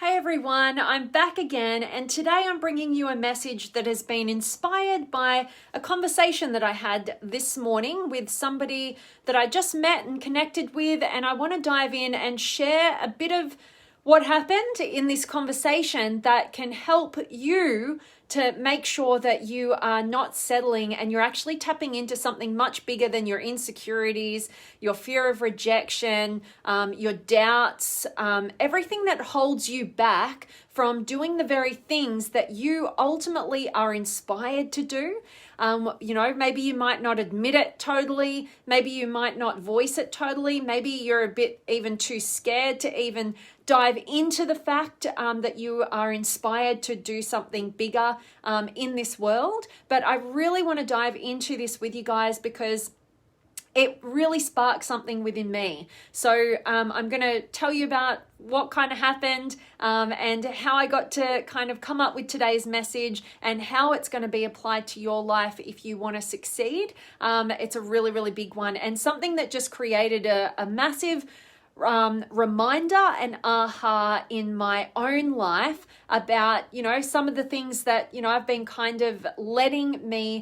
Hey everyone, I'm back again, and today I'm bringing you a message that has been inspired by a conversation that I had this morning with somebody that I just met and connected with, and I want to dive in and share a bit of what happened in this conversation that can help you to make sure that you are not settling and you're actually tapping into something much bigger than your insecurities, your fear of rejection, your doubts, everything that holds you back from doing the very things that you ultimately are inspired to do. Maybe you might not admit it totally. Maybe you might not voice it totally. Maybe you're a bit even too scared to even dive into the fact that you are inspired to do something bigger in this world. But I really want to dive into this with you guys because it really sparked something within me. So I'm going to tell you about what kind of happened and how I got to kind of come up with today's message and how it's going to be applied to your life if you want to succeed. It's a really, really big one, and something that just created a massive reminder and aha in my own life about, some of the things that, I've been kind of letting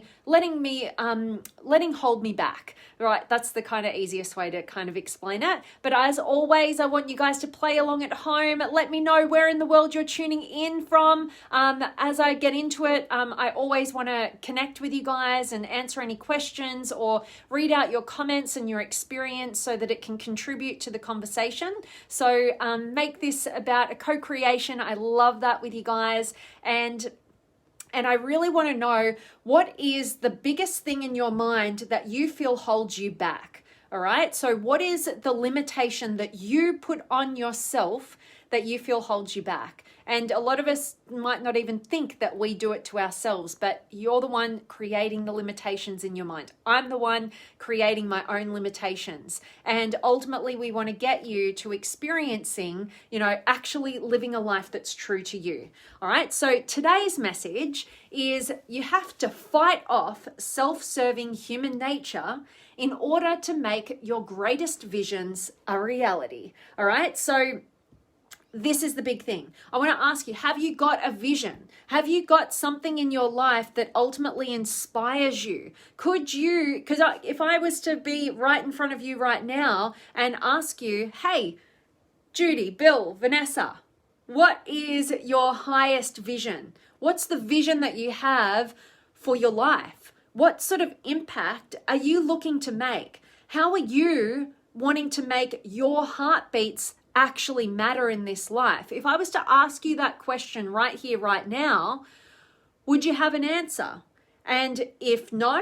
hold me back, right? That's the kind of easiest way to kind of explain it. But as always, I want you guys to play along at home. Let me know where in the world you're tuning in from. As I get into it, I always want to connect with you guys and answer any questions or read out your comments and your experience so that it can contribute to the conversation. So make this about a co-creation. I love that with you guys. And I really want to know, what is the biggest thing in your mind that you feel holds you back? All right. So what is the limitation that you put on yourself that you feel holds you back? And a lot of us might not even think that we do it to ourselves, but you're the one creating the limitations in your mind. I'm the one creating my own limitations. And ultimately, we want to get you to experiencing, actually living a life that's true to you. All right. So today's message is you have to fight off self-serving human nature in order to make your greatest visions a reality. All right. So this is the big thing. I want to ask you, have you got a vision? Have you got something in your life that ultimately inspires you? Could you, because if I was to be right in front of you right now and ask you, hey, Judy, Bill, Vanessa, what is your highest vision? What's the vision that you have for your life? What sort of impact are you looking to make? How are you wanting to make your heartbeats actually matter in this life? If I was to ask you that question right here, right now, would you have an answer? And if no,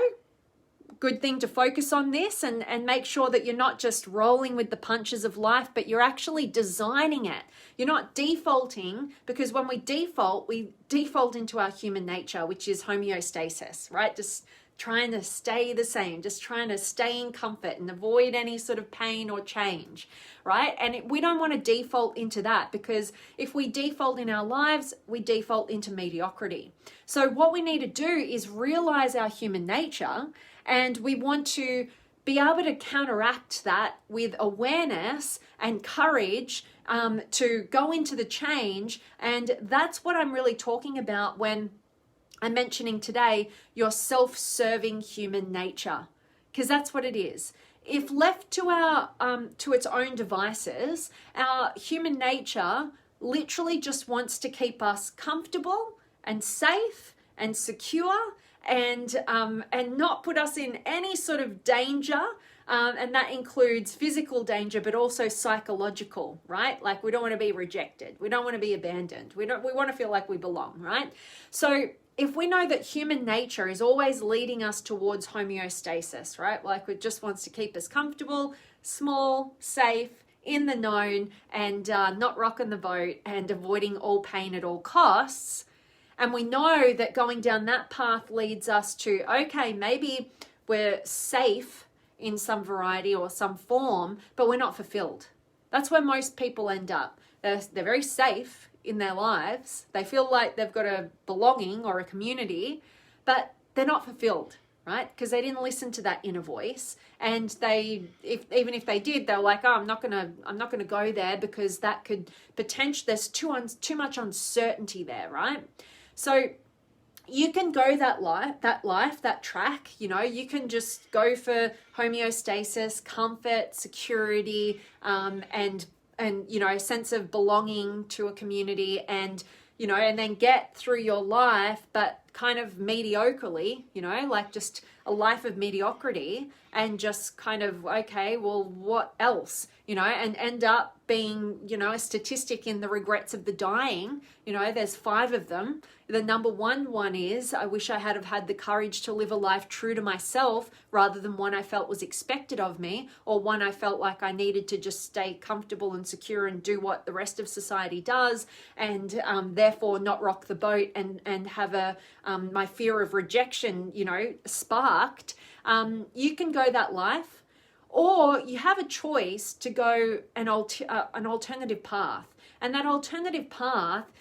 good thing to focus on this and make sure that you're not just rolling with the punches of life, but you're actually designing it. You're not defaulting, because when we default into our human nature, which is homeostasis, right? Just trying to stay the same, just trying to stay in comfort and avoid any sort of pain or change, right? And we don't want to default into that, because if we default in our lives, we default into mediocrity. So what we need to do is realize our human nature, and we want to be able to counteract that with awareness and courage to go into the change. And that's what I'm really talking about when I'm mentioning today your self-serving human nature, because that's what it is. If left to to its own devices, our human nature literally just wants to keep us comfortable and safe and secure and not put us in any sort of danger. And that includes physical danger, but also psychological, right? Like, we don't want to be rejected. We don't want to be abandoned. We want to feel like we belong, right? So if we know that human nature is always leading us towards homeostasis, right? Like, it just wants to keep us comfortable, small, safe, in the known, and not rocking the boat and avoiding all pain at all costs. And we know that going down that path leads us to, okay, maybe we're safe in some variety or some form, but we're not fulfilled. That's where most people end up. They're very safe in their lives. They feel like they've got a belonging or a community, but they're not fulfilled. right? Because they didn't listen to that inner voice, and even if they did, they were like, oh, I'm not gonna go there because that could potentially, there's too much uncertainty there, right? So you can go that track, you can just go for homeostasis, comfort, security, and sense of belonging to a community, and then get through your life, but kind of mediocrely, like just a life of mediocrity, and just kind of, okay, well, what else, and end up being, a statistic in the regrets of the dying. There's 5 of them. The number one is, I wish I had have had the courage to live a life true to myself rather than one I felt was expected of me, or one I felt like I needed to just stay comfortable and secure and do what the rest of society does, and therefore not rock the boat and have my fear of rejection, sparked. You can go that life, or you have a choice to go an alternative path. And that alternative path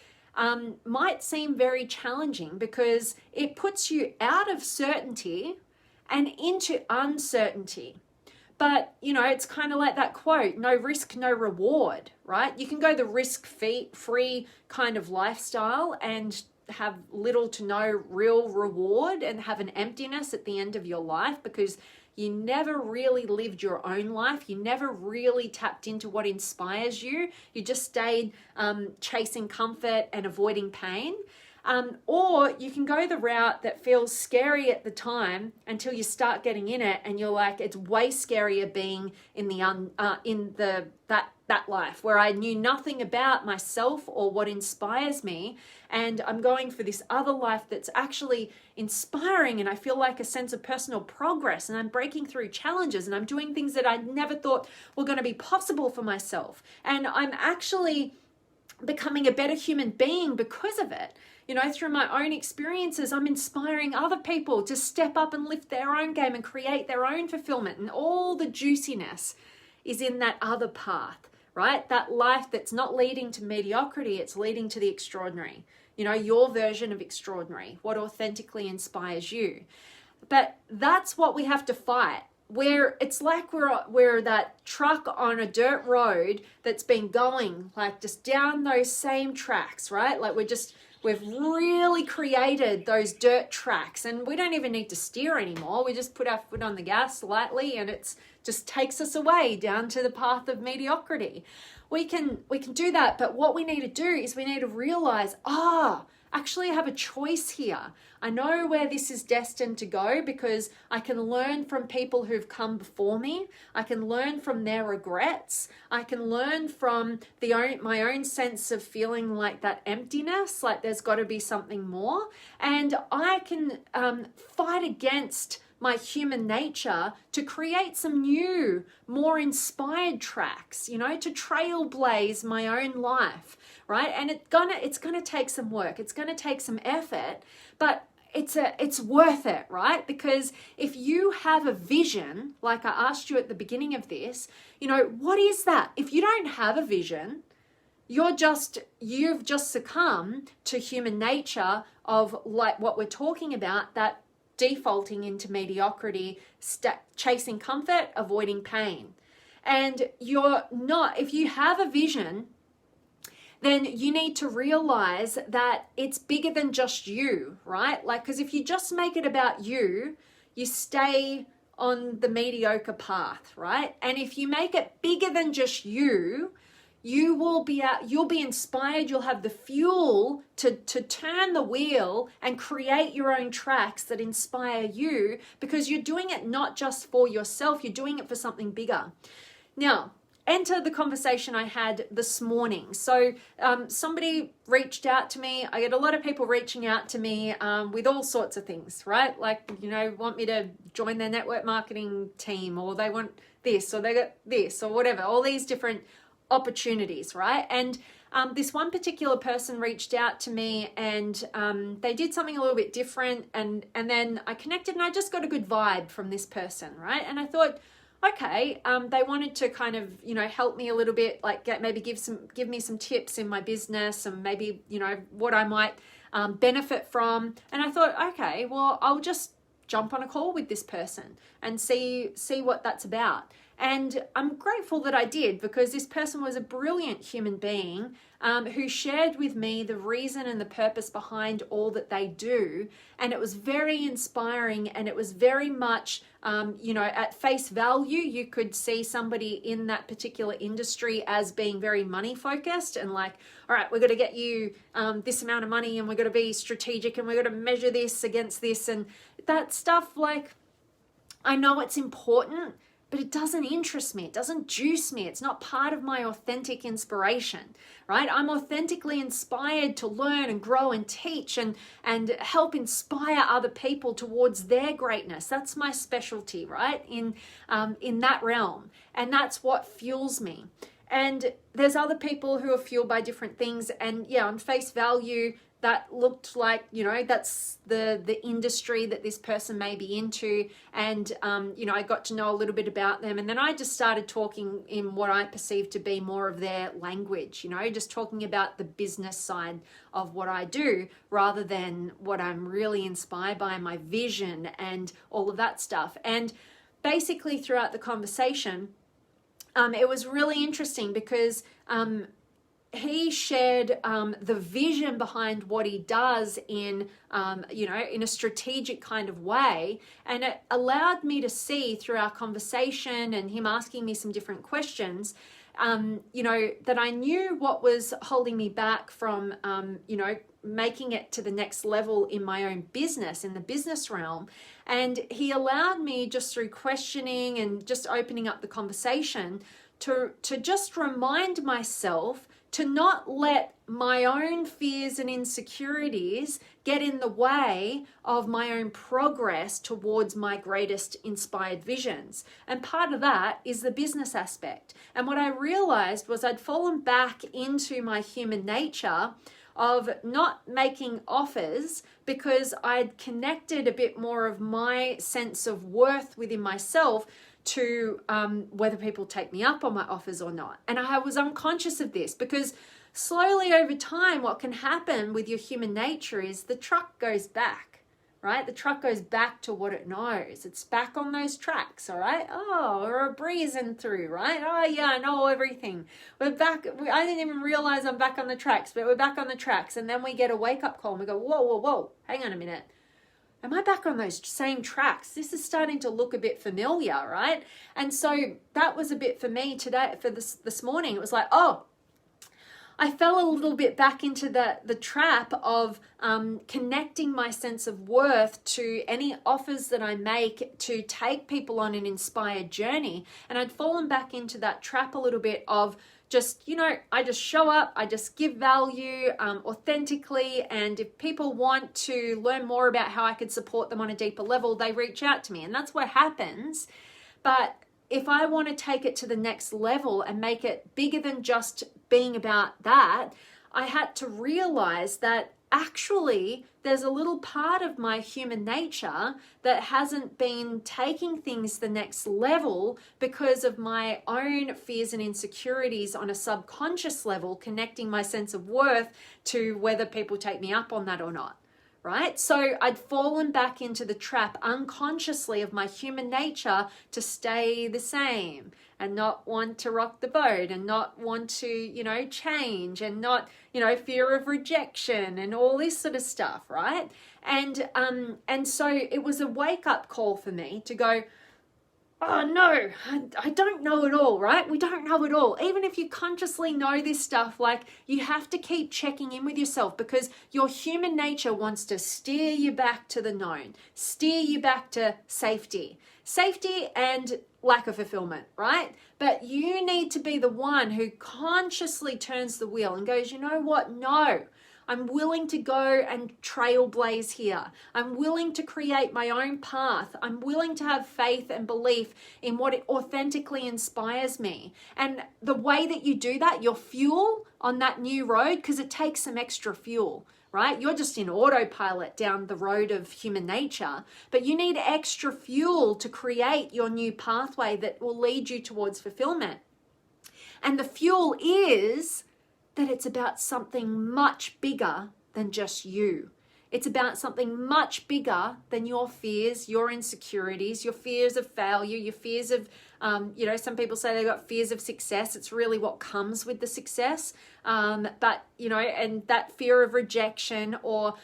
might seem very challenging because it puts you out of certainty and into uncertainty. But, it's kind of like that quote, no risk, no reward, right? You can go the risk-free kind of lifestyle and have little to no real reward and have an emptiness at the end of your life because you never really lived your own life. You never really tapped into what inspires you. You just stayed chasing comfort and avoiding pain. Or you can go the route that feels scary at the time until you start getting in it, and you're like, it's way scarier being in that life where I knew nothing about myself or what inspires me, and I'm going for this other life that's actually inspiring, and I feel like a sense of personal progress, and I'm breaking through challenges, and I'm doing things that I never thought were going to be possible for myself, and I'm actually becoming a better human being because of it. Through my own experiences, I'm inspiring other people to step up and lift their own game and create their own fulfillment. And all the juiciness is in that other path, right? That life that's not leading to mediocrity, it's leading to the extraordinary. Your version of extraordinary, what authentically inspires you. But that's what we have to fight. Where it's like we're that truck on a dirt road that's been going like just down those same tracks, right? Like we've really created those dirt tracks, and we don't even need to steer anymore. We just put our foot on the gas lightly, and it's just takes us away down to the path of mediocrity. We can do that, but what we need to do is we need to realize, actually I have a choice here. I know where this is destined to go because I can learn from people who've come before me. I can learn from their regrets. I can learn from my own sense of feeling like that emptiness, like there's got to be something more. And I can fight against my human nature to create some new, more inspired tracks, to trailblaze my own life, right? And it's gonna take some work. It's gonna take some effort, but it's worth it, right? Because if you have a vision, like I asked you at the beginning of this, what is that? If you don't have a vision, you've just succumbed to human nature of like what we're talking about, that defaulting into mediocrity, chasing comfort, avoiding pain. And if you have a vision, then you need to realize that it's bigger than just you, right? Like, because if you just make it about you, you stay on the mediocre path, right? And if you make it bigger than just you, you'll be inspired, you'll have the fuel to turn the wheel and create your own tracks that inspire you, because you're doing it not just for yourself, you're doing it for something bigger. Now, enter the conversation I had this morning. So somebody reached out to me. I get a lot of people reaching out to me with all sorts of things, right? Like, want me to join their network marketing team, or they want this, or they got this, or whatever, all these different opportunities, right? And this one particular person reached out to me, and they did something a little bit different, and then I connected, and I just got a good vibe from this person, right? And I thought, okay, they wanted to kind of, help me a little bit, like maybe give me some tips in my business, and maybe, what I might benefit from. And I thought, okay, well, I'll just jump on a call with this person and see what that's about. And I'm grateful that I did, because this person was a brilliant human being who shared with me the reason and the purpose behind all that they do. And it was very inspiring, and it was very much, at face value, you could see somebody in that particular industry as being very money focused and like, all right, we're going to get you this amount of money, and we're going to be strategic, and we're going to measure this against this and that stuff. Like, I know it's important, but it doesn't interest me. It doesn't juice me. It's not part of my authentic inspiration, right? I'm authentically inspired to learn and grow and teach and help inspire other people towards their greatness. That's my specialty, right? In that realm. And that's what fuels me. And there's other people who are fueled by different things. And yeah, on face value, that looked like, that's the industry that this person may be into. And, I got to know a little bit about them. And then I just started talking in what I perceived to be more of their language, just talking about the business side of what I do rather than what I'm really inspired by, my vision and all of that stuff. And basically throughout the conversation, it was really interesting because he shared the vision behind what he does in a strategic kind of way. And it allowed me to see through our conversation and him asking me some different questions, that I knew what was holding me back from, making it to the next level in my own business, in the business realm. And he allowed me, just through questioning and just opening up the conversation, to just remind myself to not let my own fears and insecurities get in the way of my own progress towards my greatest inspired visions. And part of that is the business aspect. And what I realized was I'd fallen back into my human nature of not making offers because I'd connected a bit more of my sense of worth within myself to whether people take me up on my offers or not. And I was unconscious of this because slowly over time, what can happen with your human nature is the truck goes back, right? The truck goes back to what it knows. It's back on those tracks, all right? Oh, we're breezing through, right? Oh yeah, I know everything. We're back. I didn't even realize I'm back on the tracks, but we're back on the tracks. And then we get a wake-up call and we go, whoa, hang on a minute. Am I back on those same tracks? This is starting to look a bit familiar, right? And so that was a bit for me today, for this morning. It was like, oh, I fell a little bit back into the trap of connecting my sense of worth to any offers that I make to take people on an inspired journey. And I'd fallen back into that trap a little bit of just, I just show up, I just give value authentically. And if people want to learn more about how I could support them on a deeper level, they reach out to me. And that's what happens. But if I want to take it to the next level and make it bigger than just being about that, I had to realize that actually there's a little part of my human nature that hasn't been taking things the next level because of my own fears and insecurities on a subconscious level, connecting my sense of worth to whether people take me up on that or not. Right? So I'd fallen back into the trap unconsciously of my human nature to stay the same and not want to rock the boat and not want to, change and not, fear of rejection and all this sort of stuff, right? And so it was a wake-up call for me to go, oh no, I don't know it all, right? We don't know it all. Even if you consciously know this stuff, like you have to keep checking in with yourself because your human nature wants to steer you back to the known, steer you back to safety and lack of fulfillment, right? But you need to be the one who consciously turns the wheel and goes, you know what? No. I'm willing to go and trailblaze here. I'm willing to create my own path. I'm willing to have faith and belief in what it authentically inspires me. And the way that you do that, your fuel on that new road, because it takes some extra fuel, right? You're just in autopilot down the road of human nature, but you need extra fuel to create your new pathway that will lead you towards fulfillment. And the fuel is that it's about something much bigger than just you. It's about something much bigger than your fears, your insecurities, your fears of failure, your fears of, some people say they've got fears of success. It's really what comes with the success. But, and that fear of rejection or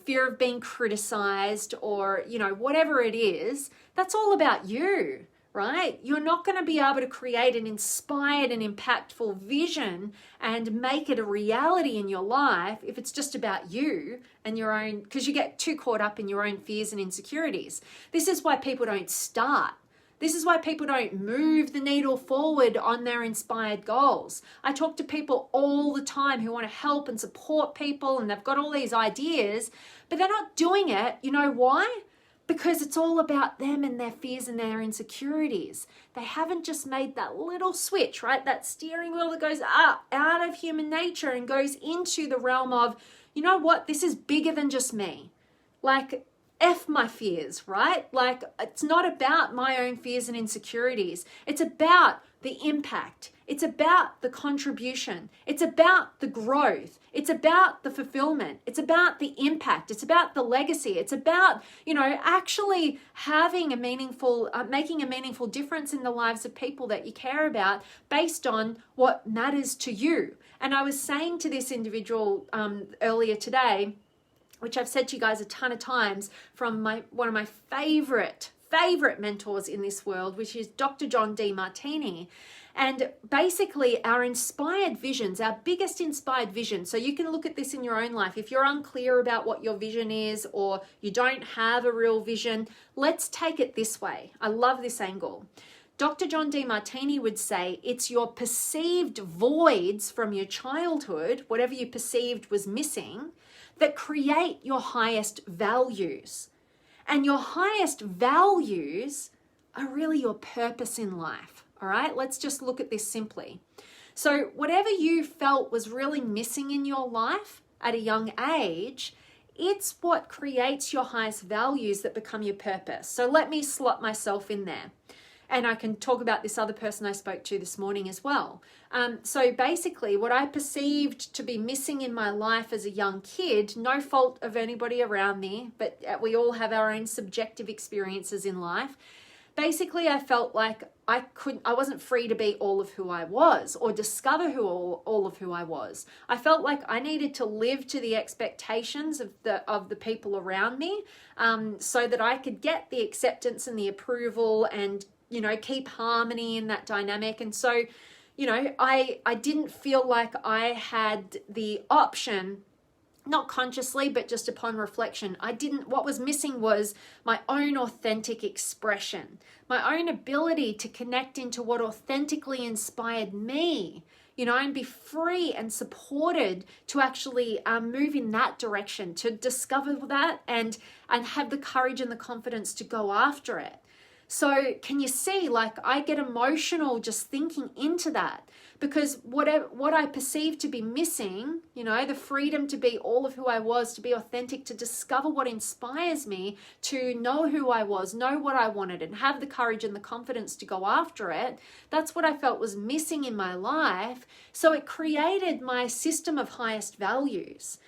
fear of being criticized or, whatever it is, that's all about you. Right? You're not going to be able to create an inspired and impactful vision and make it a reality in your life if it's just about you and your own, because you get too caught up in your own fears and insecurities. This is why people don't start. This is why people don't move the needle forward on their inspired goals. I talk to people all the time who want to help and support people, and they've got all these ideas, but they're not doing it. You know why? Because it's all about them and their fears and their insecurities. They haven't just made that little switch, right? That steering wheel that goes up out of human nature and goes into the realm of, you know what? This is bigger than just me. Like, F my fears, right? Like, it's not about my own fears and insecurities. It's about the impact. It's about the contribution. It's about the growth. It's about the fulfillment. It's about the impact. It's about the legacy. It's about, actually having a meaningful, making a meaningful difference in the lives of people that you care about based on what matters to you. And I was saying to this individual earlier today, which I've said to you guys a ton of times, from one of my favorite mentors in this world, which is Dr. John Demartini. And basically our inspired visions, our biggest inspired vision. So you can look at this in your own life. If you're unclear about what your vision is or you don't have a real vision, let's take it this way. I love this angle. Dr. John Demartini would say it's your perceived voids from your childhood, whatever you perceived was missing, that create your highest values. And your highest values are really your purpose in life. All right, let's just look at this simply. So whatever you felt was really missing in your life at a young age, it's what creates your highest values that become your purpose. So let me slot myself in there. And I can talk about this other person I spoke to this morning as well. So basically what I perceived to be missing in my life as a young kid, no fault of anybody around me, but we all have our own subjective experiences in life. Basically, I felt like I wasn't free to be all of who I was or discover all of who I was. I felt like I needed to live to the expectations of the people around me, so that I could get the acceptance and the approval and, keep harmony in that dynamic. And so, I didn't feel like I had the option, not consciously, but just upon reflection. What was missing was my own authentic expression, my own ability to connect into what authentically inspired me, and be free and supported to actually move in that direction, to discover that and have the courage and the confidence to go after it. So can you see, like, I get emotional just thinking into that, because what I perceive to be missing, the freedom to be all of who I was, to be authentic, to discover what inspires me, to know who I was, know what I wanted, and have the courage and the confidence to go after it, that's what I felt was missing in my life. So it created my system of highest values,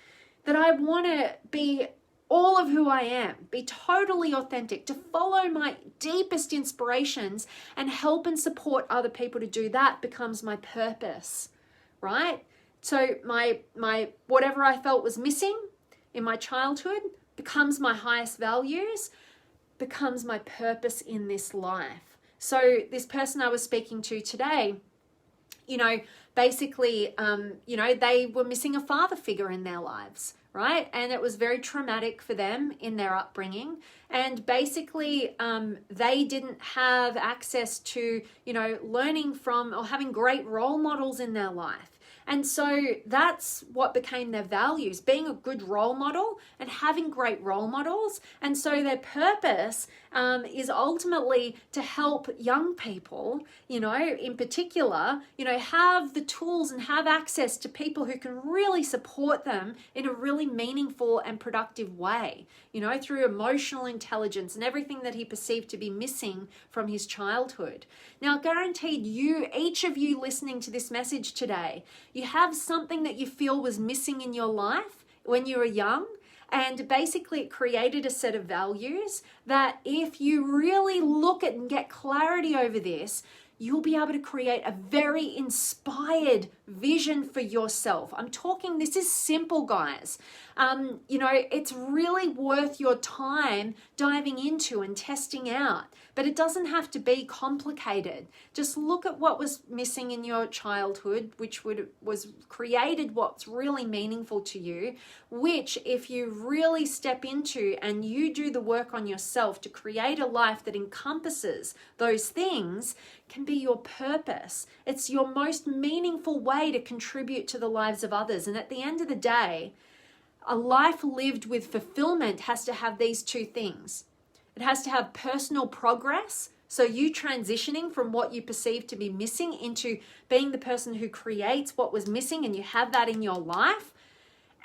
that I want to be all of who I am, be totally authentic, to follow my deepest inspirations and help and support other people to do that becomes my purpose, right? So my whatever I felt was missing in my childhood becomes my highest values, becomes my purpose in this life. So this person I was speaking to today, basically, they were missing a father figure in their lives, right? And it was very traumatic for them in their upbringing. And basically, they didn't have access to, learning from or having great role models in their life. And so that's what became their values, being a good role model and having great role models. And so their purpose is ultimately to help young people, in particular, have the tools and have access to people who can really support them in a really meaningful and productive way, through emotional intelligence and everything that he perceived to be missing from his childhood. Now, guaranteed each of you listening to this message today, you have something that you feel was missing in your life when you were young, And basically it created a set of values that if you really look at and get clarity over this, you'll be able to create a very inspired vision for yourself. I'm talking, this is simple, guys. It's really worth your time diving into and testing out, but it doesn't have to be complicated. Just look at what was missing in your childhood, which was created what's really meaningful to you, which if you really step into and you do the work on yourself to create a life that encompasses those things, can be your purpose. It's your most meaningful way to contribute to the lives of others. And at the end of the day, a life lived with fulfillment has to have these two things. It has to have personal progress, so you transitioning from what you perceive to be missing into being the person who creates what was missing, and you have that in your life.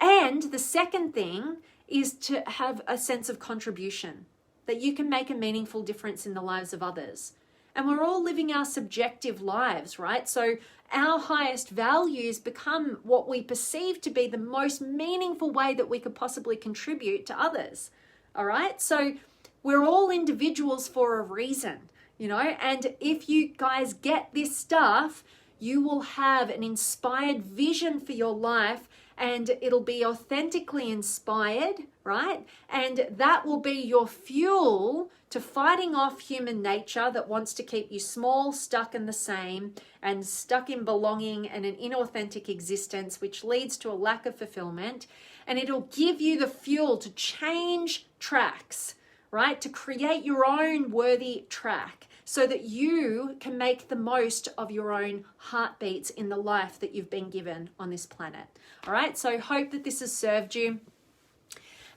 And the second thing is to have a sense of contribution, that you can make a meaningful difference in the lives of others. And we're all living our subjective lives, right? So our highest values become what we perceive to be the most meaningful way that we could possibly contribute to others. All right? So we're all individuals for a reason, and if you guys get this stuff, you will have an inspired vision for your life, and it'll be authentically inspired, right? And that will be your fuel to fighting off human nature that wants to keep you small, stuck in the same, and stuck in belonging and an inauthentic existence, which leads to a lack of fulfillment. And it'll give you the fuel to change tracks, right? To create your own worthy track so that you can make the most of your own heartbeats in the life that you've been given on this planet. All right, so hope that this has served you.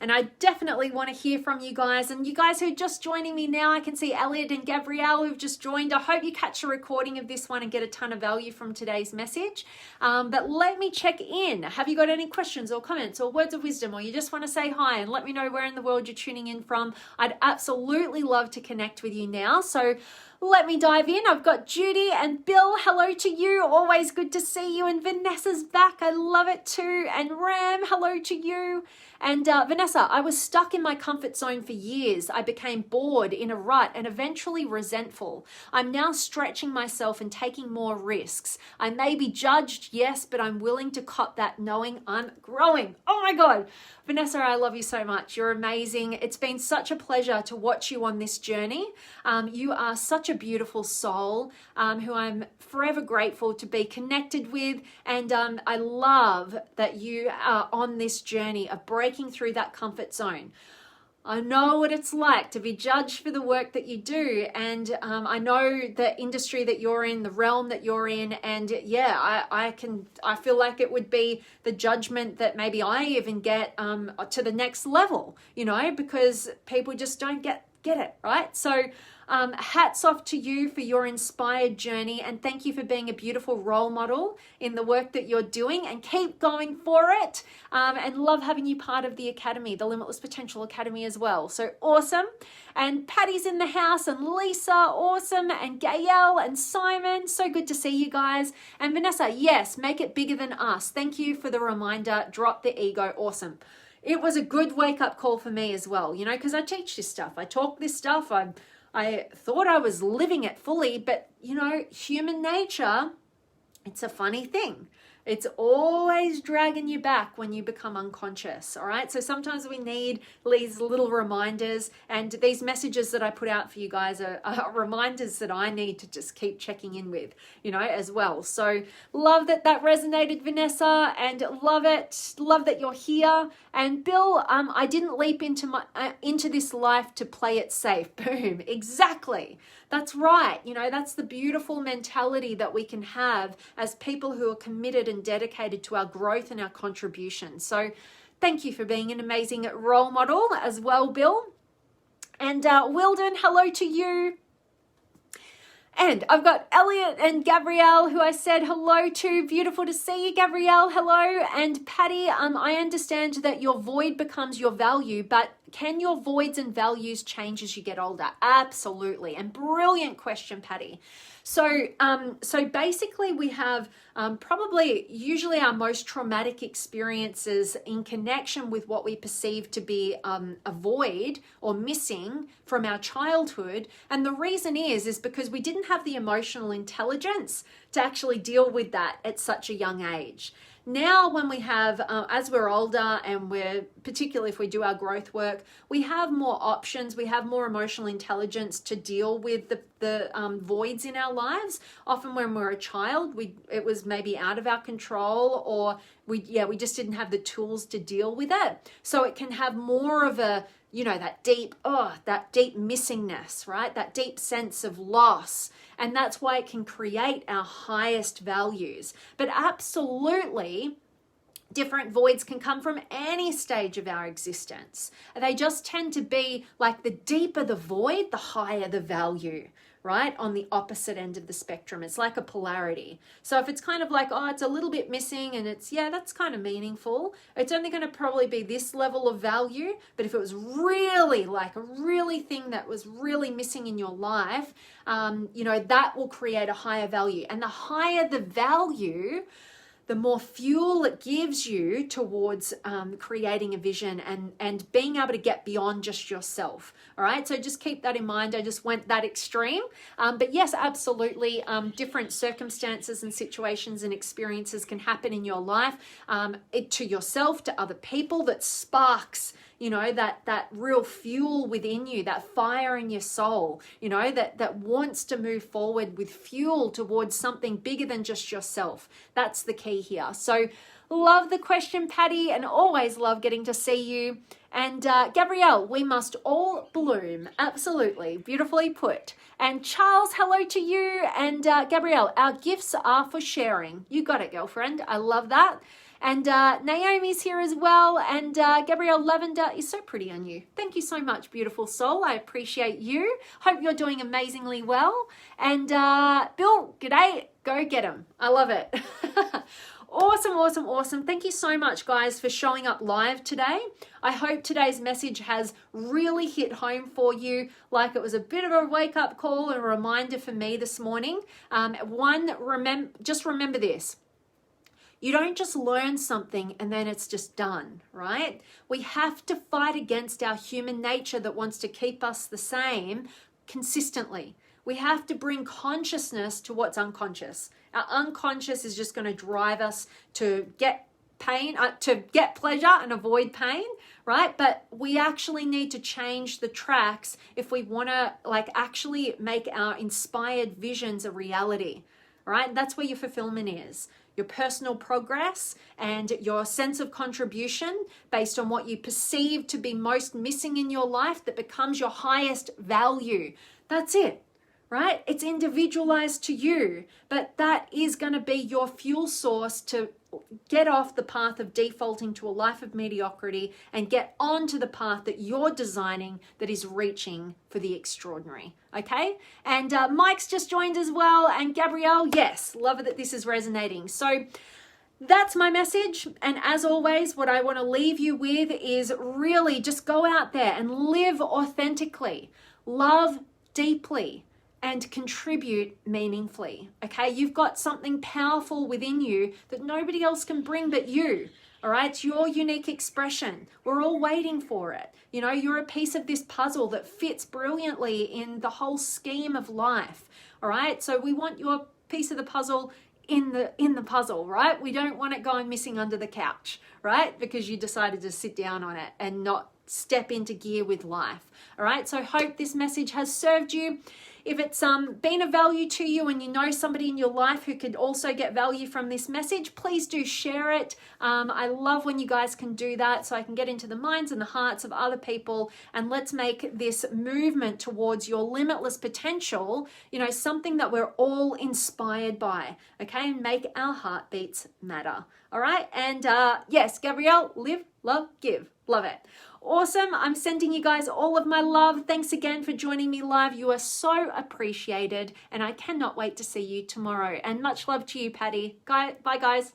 And I definitely want to hear from you guys. And you guys who are just joining me now, I can see Elliot and Gabrielle who've just joined. I hope you catch a recording of this one and get a ton of value from today's message. But let me check in. Have you got any questions or comments or words of wisdom, or you just want to say hi and let me know where in the world you're tuning in from? I'd absolutely love to connect with you now. So let me dive in. I've got Judy and Bill. Hello to you. Always good to see you. And Vanessa's back. I love it too. And Ram, hello to you. And Vanessa, I was stuck in my comfort zone for years. I became bored, in a rut, and eventually resentful. I'm now stretching myself and taking more risks. I may be judged, yes, but I'm willing to cop that knowing I'm growing. Oh my God. Vanessa, I love you so much. You're amazing. It's been such a pleasure to watch you on this journey. You are such a beautiful soul who I'm forever grateful to be connected with. And I love that you are on this journey of breaking through that comfort zone. I know what it's like to be judged for the work that you do. And I know the industry that you're in, the realm that you're in. And yeah, I feel like it would be the judgment that maybe I even get to the next level, because people just don't get it, right? So hats off to you for your inspired journey, and thank you for being a beautiful role model in the work that you're doing, and keep going for it. And love having you part of the Academy, the Limitless Potential Academy as well. So awesome. And Patty's in the house, and Lisa, awesome. And Gael and Simon, so good to see you guys. And Vanessa, yes, make it bigger than us. Thank you for the reminder. Drop the ego. Awesome. It was a good wake-up call for me as well, because I teach this stuff. I talk this stuff. I thought I was living it fully, but human nature, it's a funny thing. It's always dragging you back when you become unconscious, all right? So sometimes we need these little reminders, and these messages that I put out for you guys are reminders that I need to just keep checking in with, as well. So love that resonated, Vanessa, and love it. Love that you're here. And Bill, I didn't leap into this life to play it safe. Boom, exactly. That's right. That's the beautiful mentality that we can have as people who are committed and dedicated to our growth and our contribution. So thank you for being an amazing role model as well, Bill. And Wilden, hello to you. And I've got Elliot and Gabrielle, who I said hello to. Beautiful to see you, Gabrielle. Hello. And Patty, I understand that your void becomes your value, but Can your voids and values change as you get older? Absolutely. And brilliant question, Patty. So basically we have probably usually our most traumatic experiences in connection with what we perceive to be a void or missing from our childhood. And the reason is because we didn't have the emotional intelligence to actually deal with that at such a young age. Now, when we have, as we're older and particularly if we do our growth work, we have more options, we have more emotional intelligence to deal with the voids in our lives. Often when we're a child, it was maybe out of our control, or we just didn't have the tools to deal with it. So it can have more of a, that deep missingness, right? That deep sense of loss. And that's why it can create our highest values. But absolutely, different voids can come from any stage of our existence. They just tend to be like the deeper the void, the higher the value, right? On the opposite end of the spectrum. It's like a polarity. So if it's kind of like, it's a little bit missing and that's kind of meaningful, it's only going to probably be this level of value. But if it was really like a really thing that was really missing in your life, that will create a higher value. And the higher the value, the more fuel it gives you towards creating a vision and being able to get beyond just yourself. All right, so just keep that in mind. I just went that extreme. But yes, absolutely, different circumstances and situations and experiences can happen in your life, to yourself, to other people, that sparks that real fuel within you, that fire in your soul, that wants to move forward with fuel towards something bigger than just yourself. That's the key here. So love the question, Patty, and always love getting to see you. And Gabrielle, we must all bloom. Absolutely. Beautifully put. And Charles, hello to you. And Gabrielle, our gifts are for sharing. You got it, girlfriend. I love that. And Naomi's here as well. And Gabrielle Lavender is so pretty on you. Thank you so much, beautiful soul. I appreciate you. Hope you're doing amazingly well. And Bill, g'day. Go get him. I love it. Awesome, awesome, awesome. Thank you so much, guys, for showing up live today. I hope today's message has really hit home for you, like it was a bit of a wake-up call and a reminder for me this morning. Just remember this. You don't just learn something and then it's just done, right? We have to fight against our human nature that wants to keep us the same consistently. We have to bring consciousness to what's unconscious. Our unconscious is just going to drive us to get pain, to get pleasure and avoid pain, right? But we actually need to change the tracks if we want to actually make our inspired visions a reality, right? That's where your fulfillment is. Your personal progress and your sense of contribution based on what you perceive to be most missing in your life that becomes your highest value. That's it, right? It's individualized to you, but that is going to be your fuel source to get off the path of defaulting to a life of mediocrity and get onto the path that you're designing that is reaching for the extraordinary, okay? And Mike's just joined as well, and Gabrielle, yes, love it that this is resonating. So that's my message, and as always, what I want to leave you with is really just go out there and live authentically, love deeply, and contribute meaningfully, okay? You've got something powerful within you that nobody else can bring but you, all right? It's your unique expression. We're all waiting for it. You're a piece of this puzzle that fits brilliantly in the whole scheme of life, all right? So we want your piece of the puzzle in the puzzle, right? We don't want it going missing under the couch, right? Because you decided to sit down on it and not step into gear with life, all right? So hope this message has served you. If it's been of value to you and you know somebody in your life who could also get value from this message, please do share it. I love when you guys can do that so I can get into the minds and the hearts of other people, and let's make this movement towards your limitless potential, something that we're all inspired by, okay? And make our heartbeats matter, all right? And yes, Gabrielle, live, love, give. Love it. Awesome. I'm sending you guys all of my love. Thanks again for joining me live. You are so appreciated, and I cannot wait to see you tomorrow. And much love to you, Patty. Bye, guys.